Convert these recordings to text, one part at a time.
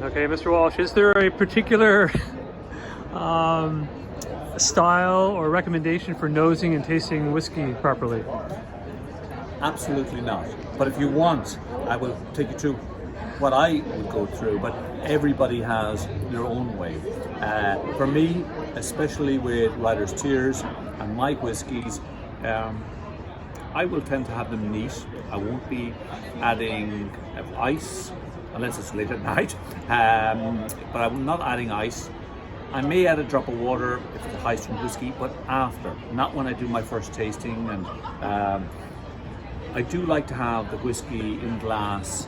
Okay, Mr. Walsh, is there a particular style or recommendation for nosing and tasting whiskey properly? Absolutely not. But if you want, I will take you through what I would go through, but everybody has their own way. For me, especially with Rider's Tears and my whiskies, I will tend to have them neat. I won't be adding ice unless it's late at night, but I'm not adding ice. I may add a drop of water if it's a high strength whiskey, but after, not when I do my first tasting. And I do like to have the whiskey in glass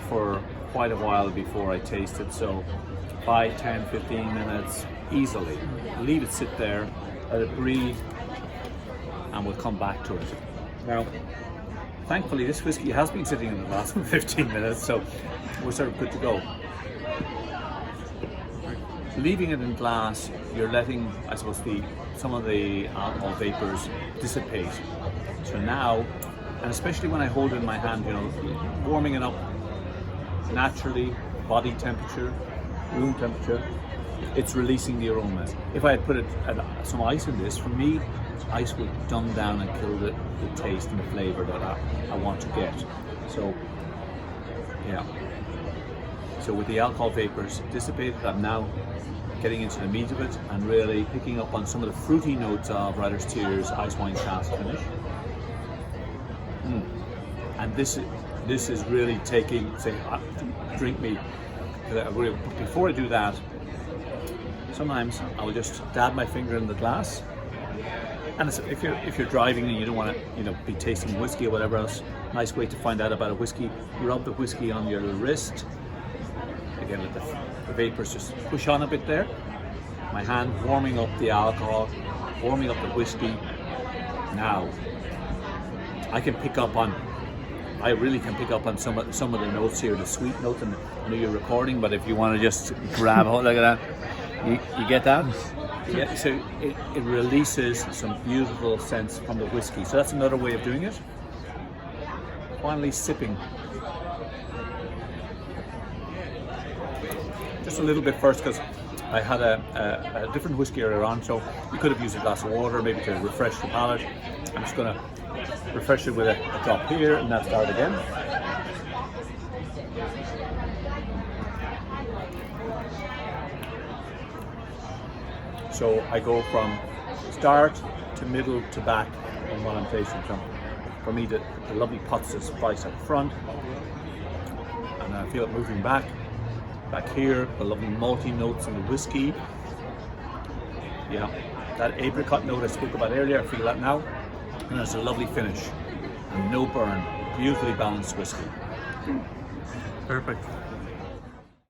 for quite a while before I taste it, so 5, 10, 15 minutes easily. Leave it sit there, let it breathe, and we'll come back to it. Now, thankfully this whiskey has been sitting in the glass for 15 minutes, so we're sort of good to go. Leaving it in glass, you're letting, I suppose, some of the alcohol vapors dissipate. So now, and especially when I hold it in my hand, warming it up naturally, body temperature, room temperature, it's releasing the aromas. If I had put some ice in this, for me, ice would dumb down and kill the taste and the flavor that I want to get. So, yeah. So with the alcohol vapors dissipated, I'm now getting into the meat of it and really picking up on some of the fruity notes of Rider's Tears Icewine Cask finish. And this is really taking, say, drink me. Before I do that, sometimes I will just dab my finger in the glass. And if you're driving and you don't want to, be tasting whiskey or whatever else, nice way to find out about a whiskey. Rub the whiskey on your wrist. Again, let the vapors just push on a bit there. My hand warming up the alcohol, warming up the whiskey. Now, I really can pick up on some of the notes here, the sweet note, and I know you're recording, but if you want to just grab hold, look at that, you get that? Yeah, so it releases some beautiful scents from the whiskey. So that's another way of doing it. Finally, sipping. Just a little bit first, because I had a different whiskey earlier on, so you could have used a glass of water maybe to refresh the palate. I'm just going to refresh it with a drop here, and that's start again. So I go from start to middle to back on what I'm tasting. So for me, the lovely pots of spice up front, and I feel it moving back here, the lovely malty notes in the whiskey. Yeah, that apricot note I spoke about earlier, I feel that now. And it's a lovely finish, and no burn, beautifully balanced whiskey. Perfect.